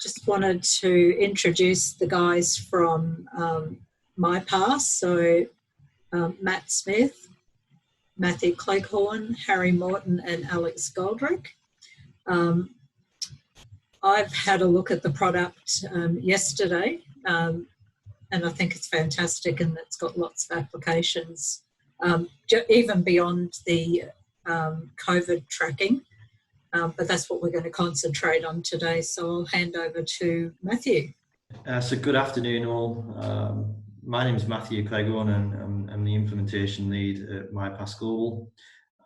Just wanted to introduce the guys from MyPass. So Matt Smith, Matthew Cleghorn, Harry Morton and Alex Goldrick. I've had a look at the product yesterday and I think it's fantastic and it's got lots of applications, even beyond the COVID tracking. But that's what we're going to concentrate on today. So I'll hand over to Matthew. So good afternoon all. My name is Matthew Cleghorn and I'm the implementation lead at MyPass Global.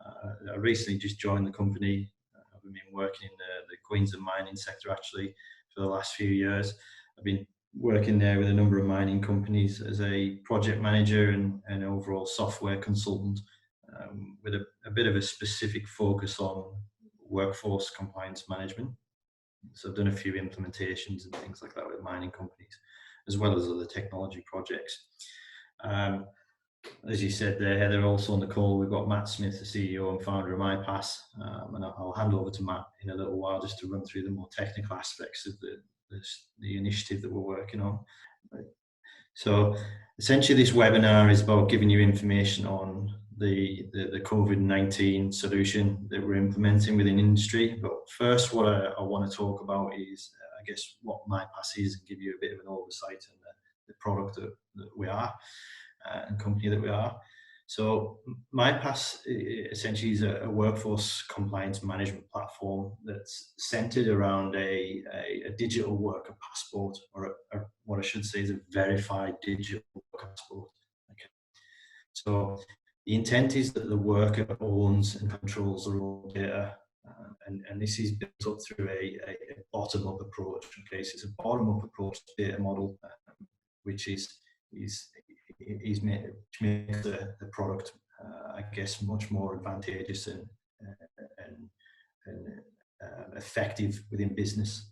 I recently just joined the company. I've been working in the Queensland mining sector actually for the last few years. I've been working there with a number of mining companies as a project manager and overall software consultant with a bit of a specific focus on workforce compliance management. So I've done a few implementations and things like that with mining companies, as well as other technology projects. As you said there, Heather, also on the call, we've got Matt Smith, the CEO and founder of MyPass, and I'll hand over to Matt in a little while just to run through the more technical aspects of the initiative that we're working on. So essentially this webinar is about giving you information on the COVID-19 solution that we're implementing within industry. But first, what I want to talk about is, I guess, what MyPass is and give you a bit of an oversight on the product that we are and company that we are. So MyPass essentially is a workforce compliance management platform that's centered around a digital worker passport, or what I should say is a verified digital worker passport. Okay. So the intent is that the worker owns and controls their own data, and this is built up through a bottom-up approach. Okay, so it's a bottom-up approach to data model, which makes the product, I guess, much more advantageous and effective within business.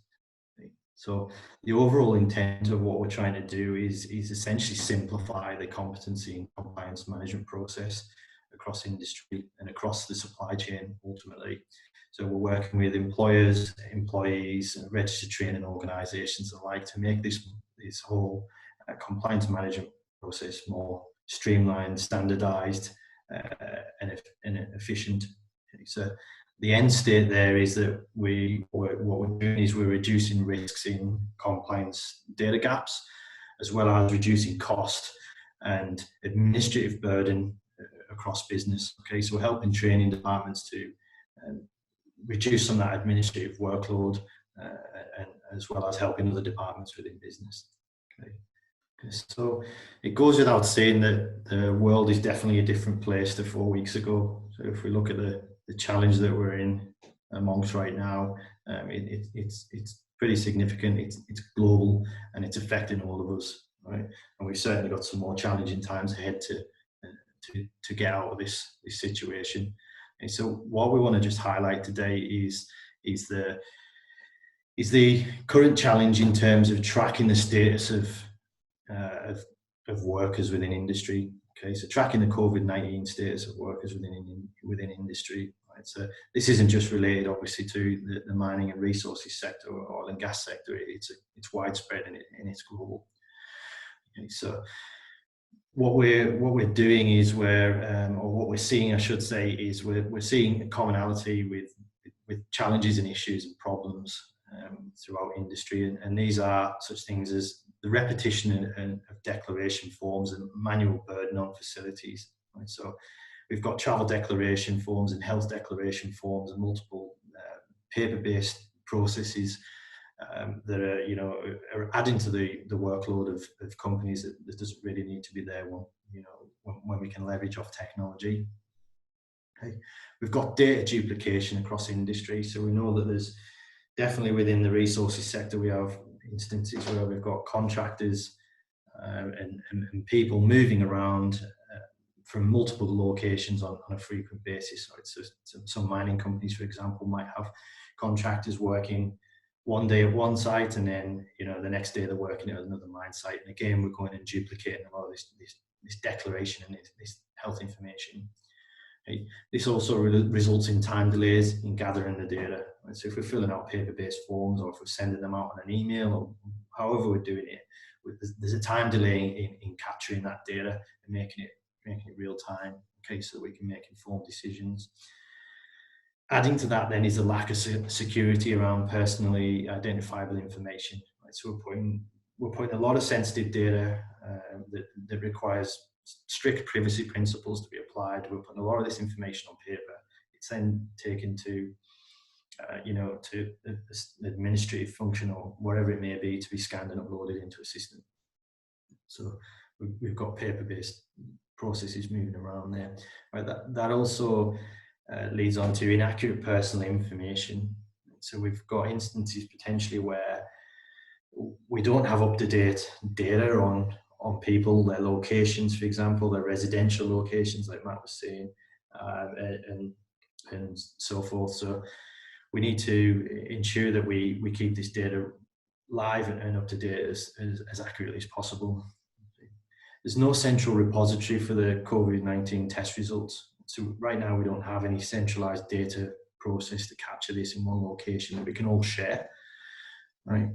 So the overall intent of what we're trying to do is essentially simplify the competency and compliance management process across industry and across the supply chain ultimately. So we're working with employers, employees, and registered training organisations alike to make this whole compliance management process more streamlined, standardised, and efficient. So the end state there is that what we're doing is we're reducing risks in compliance data gaps, as well as reducing cost and administrative burden across business. Okay, so we're helping training departments to reduce some of that administrative workload, and as well as helping other departments within business. Okay. So it goes without saying that the world is definitely a different place to 4 weeks ago. So if we look at the challenge that we're in amongst right now, it's pretty significant. It's global and it's affecting all of us, right? And we've certainly got some more challenging times ahead to get out of this situation. And so what we want to just highlight today is the current challenge in terms of tracking the status of workers within industry. Okay, so tracking the COVID-19 status of workers within industry. Right? So this isn't just related, obviously, to the mining and resources sector or oil and gas sector. It's widespread and it's global. Okay, so what we're doing is or what we're seeing, I should say, is we're seeing a commonality with challenges and issues and problems throughout industry, and these are such things as the repetition of declaration forms and manual burden on facilities. Right? So we've got travel declaration forms and health declaration forms and multiple paper-based processes that are adding to the workload of companies that doesn't really need to be there when we can leverage off technology. Okay. We've got data duplication across industry, so we know that there's definitely within the resources sector we have instances where we've got contractors and people moving around from multiple locations on a frequent basis. Right? So some mining companies, for example, might have contractors working one day at one site and then the next day they're working at another mine site. And again, we're going and duplicating a lot of this declaration and this health information. Okay. This also results in time delays in gathering the data. Right? So if we're filling out paper-based forms, or if we're sending them out on an email, or however we're doing it, there's a time delay in capturing that data and making it real time, okay, so that we can make informed decisions. Adding to that then is a lack of security around personally identifiable information. Right? So we're putting a lot of sensitive data that requires strict privacy principles to be applied. We're putting a lot of this information on paper. It's then taken to to an administrative function or whatever it may be to be scanned and uploaded into a system. So we've got paper-based processes moving around there. Right? That also leads on to inaccurate personal information. So we've got instances potentially where we don't have up-to-date data on people, their locations, for example, their residential locations, like Matt was saying, and so forth. So we need to ensure that we keep this data live and up to date as accurately as possible. There's no central repository for the COVID-19 test results. So right now we don't have any centralized data process to capture this in one location that we can all share, right?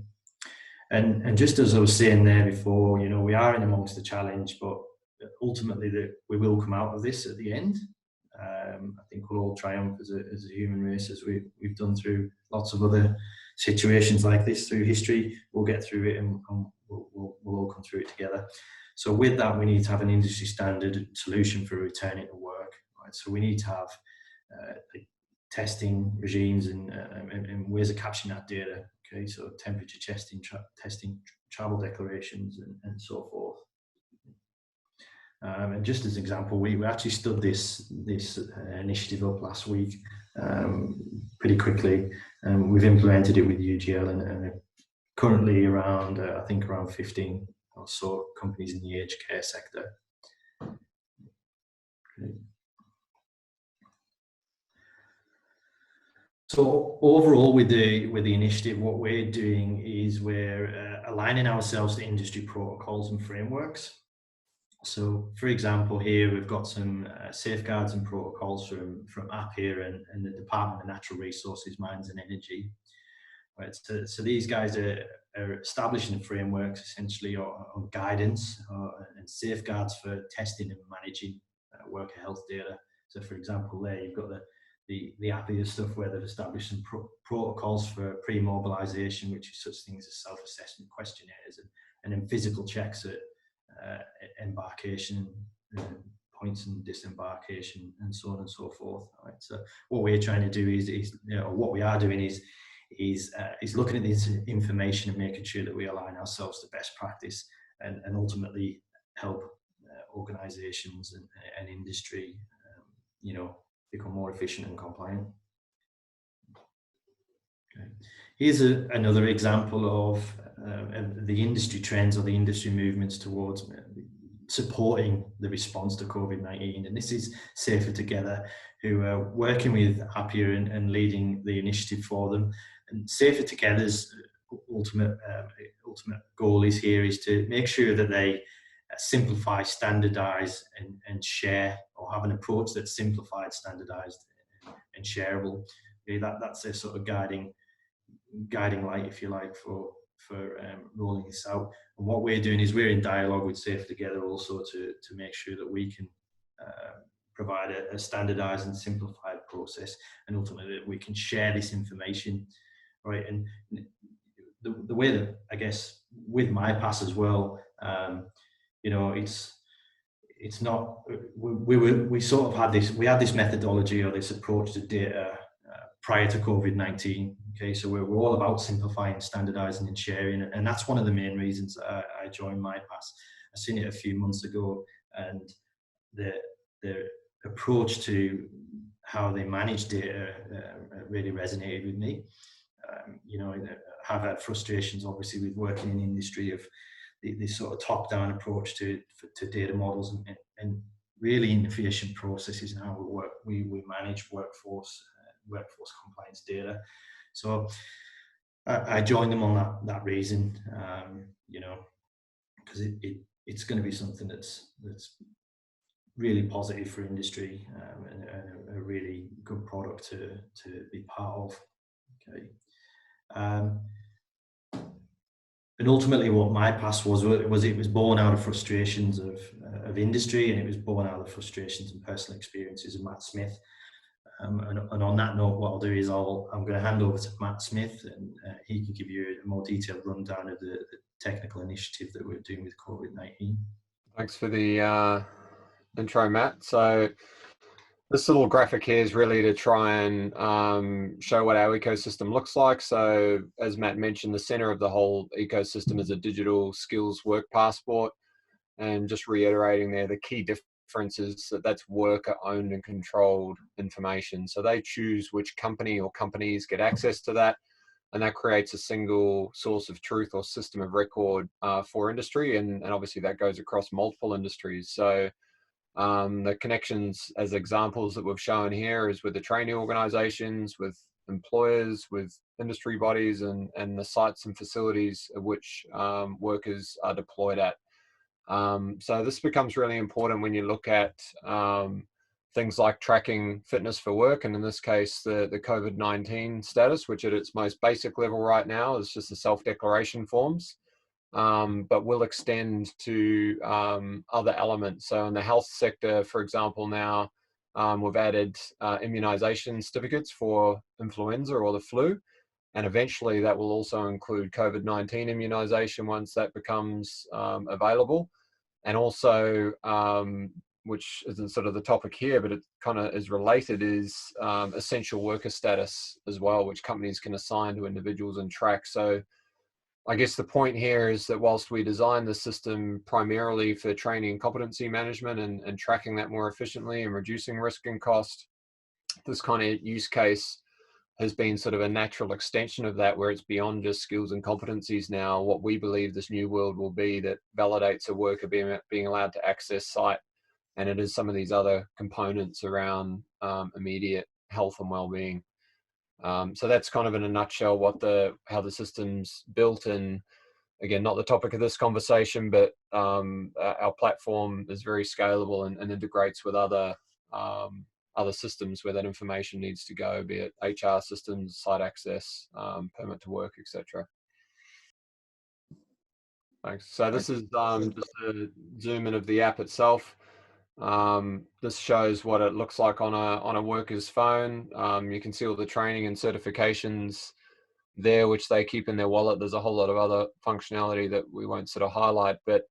And just as I was saying there before, we are in amongst the challenge, but ultimately we will come out of this at the end. I think we'll all triumph as a human race, as we've done through lots of other situations like this through history. We'll get through it, and we'll all come through it together. So with that, we need to have an industry standard solution for returning to work. Right? So we need to have testing regimes and ways of capturing that data. Okay, so temperature testing, travel declarations, and so forth. And just as an example, we actually stood this initiative up last week pretty quickly, and we've implemented it with UGL and currently around I think around 15 or so companies in the aged care sector. Okay. So overall, with the initiative, what we're doing is we're aligning ourselves to industry protocols and frameworks. So, for example, here we've got some safeguards and protocols from APIR and the Department of Natural Resources, Mines and Energy. Right. So these guys are establishing frameworks essentially on guidance and safeguards for testing and managing worker health data. So, for example, there you've got the APIR stuff where they've established some protocols for pre-mobilisation, which is such things as self-assessment questionnaires and then physical checks at embarkation, points and disembarkation, and so on and so forth. Right. So what we're trying to do is what we are doing is looking at this information and making sure that we align ourselves to best practice and ultimately help organisations and industry, become more efficient and compliant. Okay. Here's another example of the industry trends or the industry movements towards supporting the response to COVID-19. And this is Safer Together, who are working with APIR and leading the initiative for them. And Safer Together's ultimate goal is to make sure that they simplify, standardise and share, or have an approach that's simplified, standardised and shareable. Okay, that's their sort of guiding light, if you like, for rolling this out. And what we're doing is we're in dialogue with Safer Together also to make sure that we can provide a standardised and simplified process, and ultimately that we can share this information, right? And the way that, I guess, with MyPass as well, it's not, we sort of had this methodology or this approach to data prior to COVID-19. Okay, so we're all about simplifying, standardizing and sharing, and that's one of the main reasons I joined MyPass. I seen it a few months ago, and the approach to how they manage data really resonated with me. I've had frustrations obviously with working in industry of this sort of top-down approach to data models and really inefficient processes and how we manage workforce compliance data. So I joined them on that reason, because it's going to be something that's really positive for industry, and a really good product to be part of. Okay. And ultimately, what MyPass was it was born out of frustrations of industry, and it was born out of frustrations and personal experiences of Matt Smith. And on that note, what I'll do is I'm going to hand over to Matt Smith, and he can give you a more detailed rundown of the technical initiative that we're doing with COVID-19. Thanks for the intro, Matt. So this little graphic here is really to try and show what our ecosystem looks like. So as Matt mentioned, the center of the whole ecosystem is a digital skills work passport. And just reiterating there, the key difference is that that's worker owned and controlled information. So they choose which company or companies get access to that. And that creates a single source of truth or system of record for industry. And obviously that goes across multiple industries. So the connections as examples that we've shown here is with the training organizations, with employers, with industry bodies, and the sites and facilities of which workers are deployed at. So this becomes really important when you look at things like tracking fitness for work, and in this case, the COVID-19 status, which at its most basic level right now is just the self-declaration forms, but will extend to other elements. So in the health sector, for example, now we've added immunization certificates for influenza or the flu, and eventually that will also include COVID-19 immunization once that becomes available. And also, which isn't sort of the topic here, but it kind of is related, is essential worker status as well, which companies can assign to individuals and track. So I guess the point here is that whilst we designed the system primarily for training and competency management and tracking that more efficiently and reducing risk and cost, this kind of use case has been sort of a natural extension of that, where it's beyond just skills and competencies now. What we believe this new world will be that validates a worker being allowed to access site, and it is some of these other components around immediate health and well-being. So that's kind of in a nutshell how the system's built. And again, not the topic of this conversation, but our platform is very scalable and integrates with other systems where that information needs to go, be it HR systems, site access, permit to work, etc. Thanks. So this is just a zoom in of the app itself. This shows what it looks like on a worker's phone. You can see all the training and certifications there, which they keep in their wallet. There's a whole lot of other functionality that we won't sort of highlight, but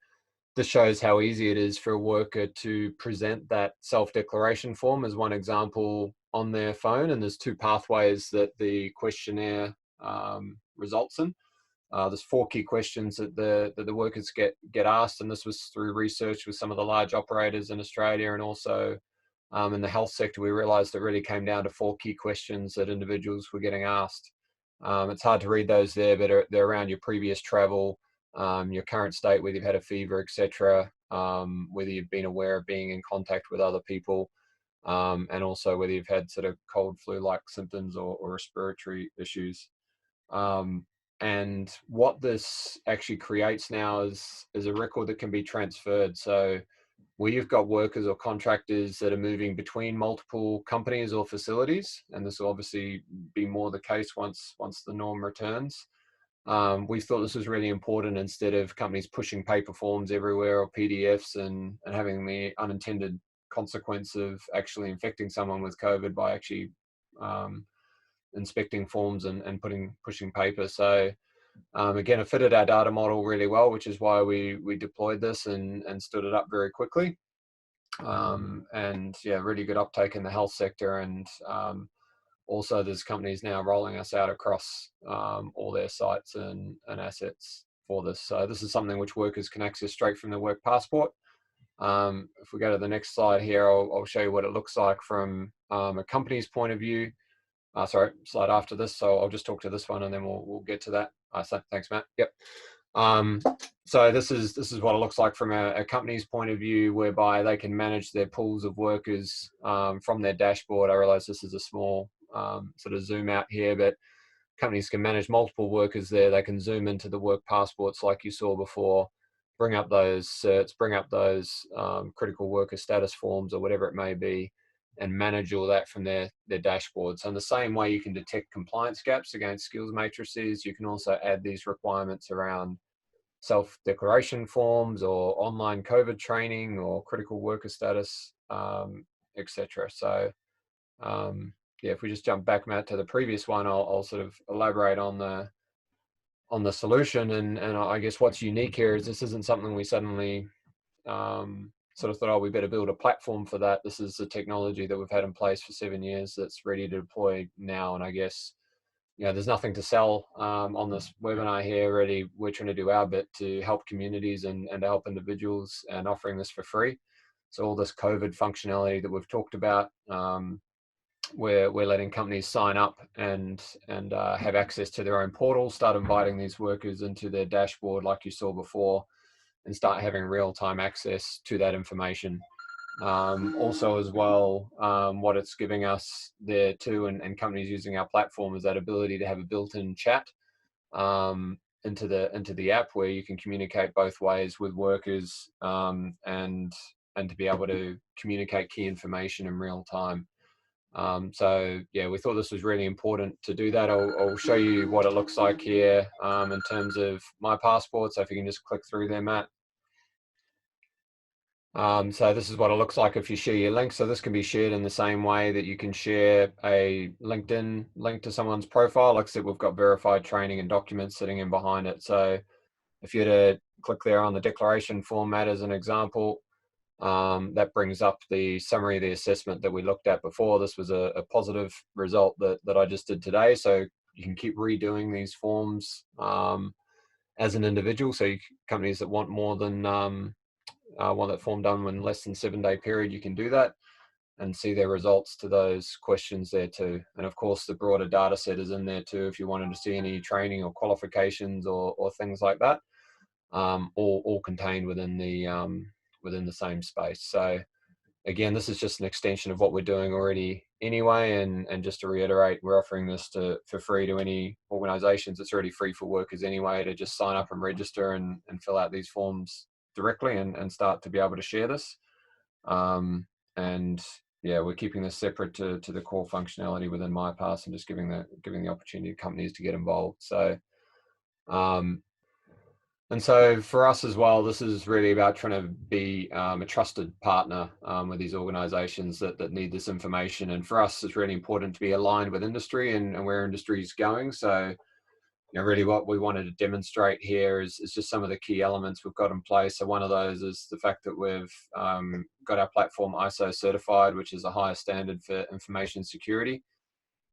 this shows how easy it is for a worker to present that self-declaration form as one example on their phone. And there's two pathways that the questionnaire results in. There's 4 key questions that the workers get asked, and this was through research with some of the large operators in Australia, and also in the health sector, we realized it really came down to 4 key questions that individuals were getting asked. It's hard to read those there, but they're around your previous travel, your current state, whether you've had a fever, etc., whether you've been aware of being in contact with other people, and also whether you've had sort of cold flu-like symptoms or respiratory issues. And what this actually creates now is a record that can be transferred. So where you've got workers or contractors that are moving between multiple companies or facilities, and this will obviously be more the case once the norm returns, we thought this was really important, instead of companies pushing paper forms everywhere or PDFs and having the unintended consequence of actually infecting someone with COVID by actually inspecting forms and pushing paper. So again, it fitted our data model really well, which is why we deployed this and stood it up very quickly. And yeah, really good uptake in the health sector, and also there's companies now rolling us out across all their sites and assets for this. So this is something which workers can access straight from their work passport. If we go to the next slide here, I'll show you what it looks like from a company's point of view. Sorry, slide after this. So I'll just talk to this one and then we'll get to that. So thanks, Matt. Yep. So this is what it looks like from a company's point of view, whereby they can manage their pools of workers from their dashboard. I realize this is a small sort of zoom out here, but companies can manage multiple workers there. They can zoom into the work passports like you saw before, bring up those certs, bring up those critical worker status forms or whatever it may be, manage all that from their dashboard. So in the same way you can detect compliance gaps against skills matrices, you can also add these requirements around self-declaration forms or online COVID training or critical worker status, etc. So yeah, if we just jump back, Matt, to the previous one, I'll sort of elaborate on the solution. And I guess what's unique here is this isn't something we suddenly sort of thought, oh, we better build a platform for that. This is the technology that we've had in place for 7 years that's ready to deploy now. And I guess, there's nothing to sell on this webinar here. Really, we're trying to do our bit to help communities and to help individuals, and offering this for free. So all this COVID functionality that we've talked about, we're letting companies sign up and have access to their own portal, start inviting these workers into their dashboard like you saw before, and start having real-time access to that information. Also as well, what it's giving us there too, and companies using our platform, is that ability to have a built-in chat into the app, where you can communicate both ways with workers, and to be able to communicate key information in real time. So yeah, we thought this was really important to do that. I'll show you what it looks like here in terms of MyPass. So if you can just click through there, Matt. So this is what it looks like if you share your link. So this can be shared in the same way that you can share a LinkedIn link to someone's profile. Like I said, we've got verified training and documents sitting in behind it. So if you were to click there on the declaration format as an example, that brings up the summary of the assessment that we looked at before. This was a positive result that I just did today. So you can keep redoing these forms as an individual. So companies that want more than want that form done in less than 7-day period, you can do that and see their results to those questions there too. And of course, the broader data set is in there too, if you wanted to see any training or qualifications or things like that, all contained within the same space. So again, this is just an extension of what we're doing already anyway. And just to reiterate, we're offering this for free to any organizations. It's already free for workers anyway, to just sign up and register and fill out these forms directly and start to be able to share this. And yeah, we're keeping this separate to the core functionality within MyPass, and just giving the opportunity to companies to get involved. So and so for us as well, this is really about trying to be a trusted partner with these organizations that need this information. And for us, it's really important to be aligned with industry and where industry is going. So really what we wanted to demonstrate here is just some of the key elements we've got in place. So one of those is the fact that we've got our platform ISO certified, which is the highest standard for information security.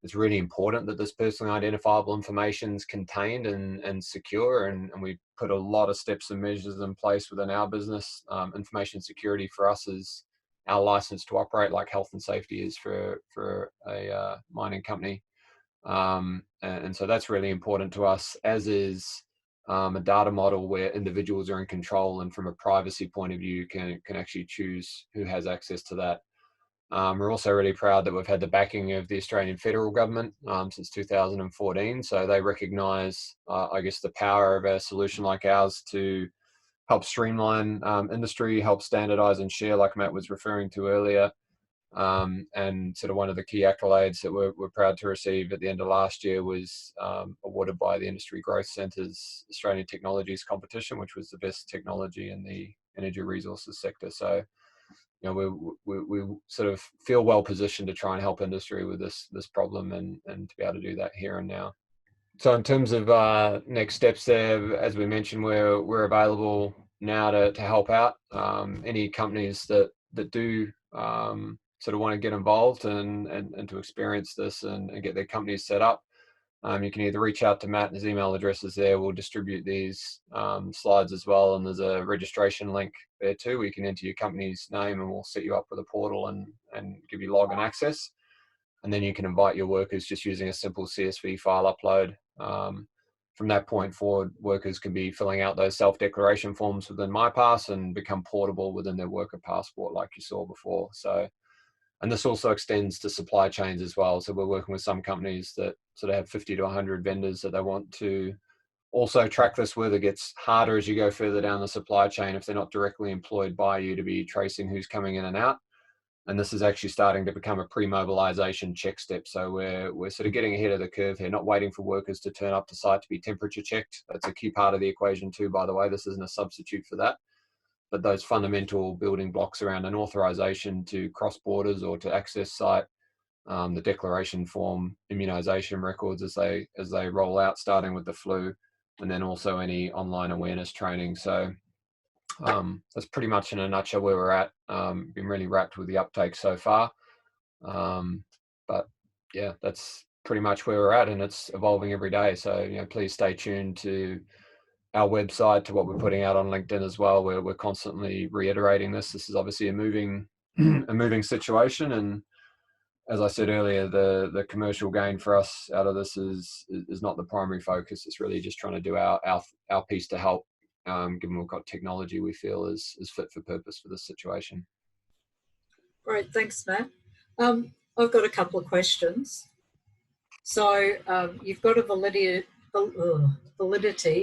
It's really important that this personally identifiable information is contained and secure, and we put a lot of steps and measures in place within our business. Information security for us is our license to operate, like health and safety is for a mining company. And so that's really important to us, as is a data model where individuals are in control, and from a privacy point of view can actually choose who has access to that. We're also really proud that we've had the backing of the Australian federal government since 2014. So they recognise, I guess, the power of a solution like ours to help streamline industry, help standardise and share, like Matt was referring to earlier. And sort of one of the key accolades that we're proud to receive at the end of last year was awarded by the Industry Growth Centre's Australian Technologies Competition, which was the best technology in the energy resources sector. So, we sort of feel well positioned to try and help industry with this problem and to be able to do that here and now. So in terms of next steps there, as we mentioned, we're available now to help out any companies that do sort of want to get involved and to experience this and get their companies set up. You can either reach out to Matt, and his email address is there. We'll distribute these slides as well, and there's a registration link there too, where you can enter your company's name, and we'll set you up with a portal and give you login access. And then you can invite your workers just using a simple CSV file upload. From that point forward, workers can be filling out those self-declaration forms within MyPass and become portable within their worker passport, like you saw before. So, and this also extends to supply chains as well. So we're working with some companies that sort of have 50 to 100 vendors that they want to also track this with. It gets harder as you go further down the supply chain if they're not directly employed by you to be tracing who's coming in and out. And this is actually starting to become a pre-mobilization check step. So we're sort of getting ahead of the curve here, not waiting for workers to turn up to site to be temperature checked. That's a key part of the equation too, by the way. This isn't a substitute for that. But those fundamental building blocks around an authorization to cross borders or to access site, the declaration form, immunization records as they roll out, starting with the flu, and then also any online awareness training. So that's pretty much in a nutshell where we're at. Been really wrapped with the uptake so far. But yeah, that's pretty much where we're at, and it's evolving every day. So, please stay tuned to our website, to what we're putting out on LinkedIn as well, where we're constantly reiterating this. This is obviously a moving situation. And as I said earlier, the commercial gain for us out of this is not the primary focus. It's really just trying to do our piece to help, given we've got technology we feel is fit for purpose for this situation. Great, thanks, Matt. I've got a couple of questions. So you've got a validity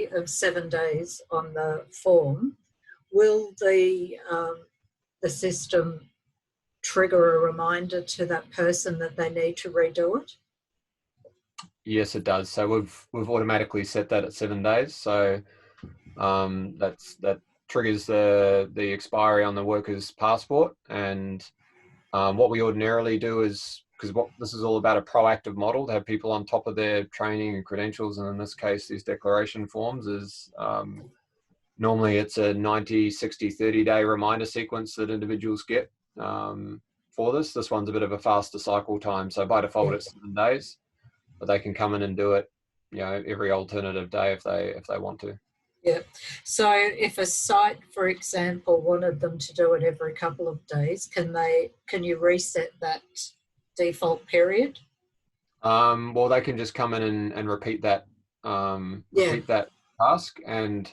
of 7 days on the form. Will the system trigger a reminder to that person that they need to redo it? Yes, it does. So we've automatically set that at 7 days. So that triggers the expiry on the worker's passport. And what we ordinarily do is, because what this is all about, a proactive model to have people on top of their training and credentials, and in this case these declaration forms, is normally it's a 90, 60, 30-day reminder sequence that individuals get for this. This one's a bit of a faster cycle time, so by default it's 7 days, but they can come in and do it every alternative day if they want to. Yeah. So if a site, for example, wanted them to do it every couple of days, can you reset that default period? Well, they can just come in and repeat that repeat that task. And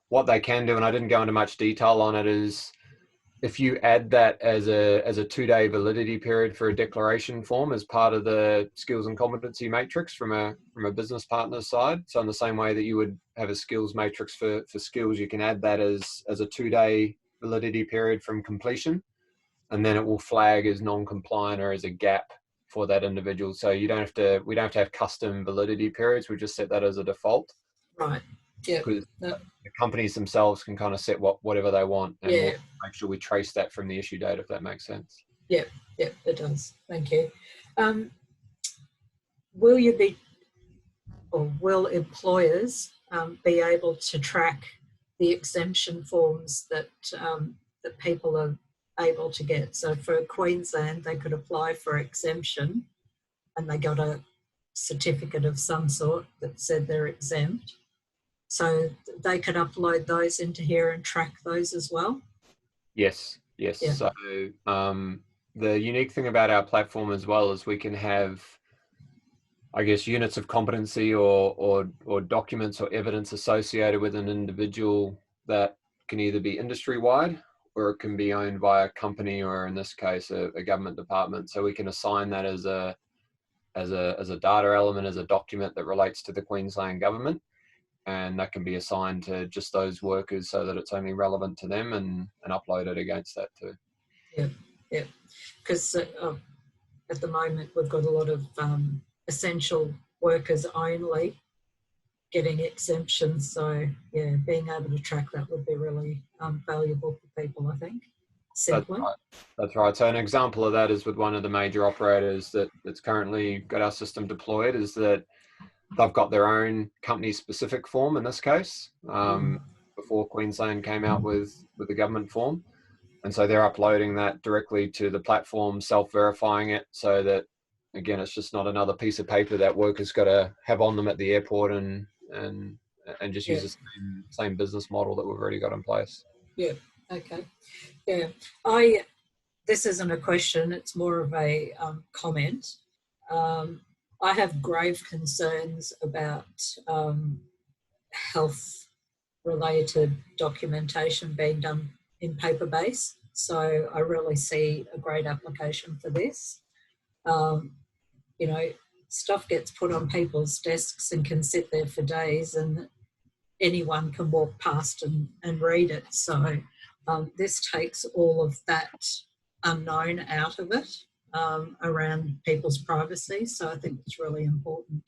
what they can do, and I didn't go into much detail on it, is if you add that as a 2-day validity period for a declaration form as part of the skills and competency matrix from a business partner's side. So in the same way that you would have a skills matrix for skills, you can add that as a 2-day validity period from completion, and then it will flag as non-compliant or as a gap for that individual. So we don't have to have custom validity periods. We just set that as a default. Right. Yeah. Because the companies themselves can kind of set whatever they want, and we'll make sure we trace that from the issue date, if that makes sense. Yeah, it does. Thank you. Will employers be able to track the exemption forms that people are able to get? So for Queensland, they could apply for exemption and they got a certificate of some sort that said they're exempt. So they can upload those into here and track those as well? Yes. Yeah. So the unique thing about our platform as well is we can have, I guess, units of competency or documents or evidence associated with an individual that can either be industry-wide or it can be owned by a company, or in this case a government department. So we can assign that as a data element, as a document that relates to the Queensland government, and that can be assigned to just those workers so that it's only relevant to them, and upload it against that too. Yeah, because at the moment we've got a lot of essential workers only getting exemptions. So yeah, being able to track that would be really valuable for people, I think. Simply. That's right. So an example of that is with one of the major operators that's currently got our system deployed, is that they've got their own company specific form in this case, before Queensland came out with the government form. And so they're uploading that directly to the platform, self-verifying it, so that, again, it's just not another piece of paper that workers got to have on them at the airport and just use the same business model that we've already got in place. Yeah. Okay. Yeah. This isn't a question, it's more of a comment. I have grave concerns about health-related documentation being done in paper base. So I really see a great application for this. Stuff gets put on people's desks and can sit there for days, and anyone can walk past and read it. So this takes all of that unknown out of it around people's privacy. So I think it's really important.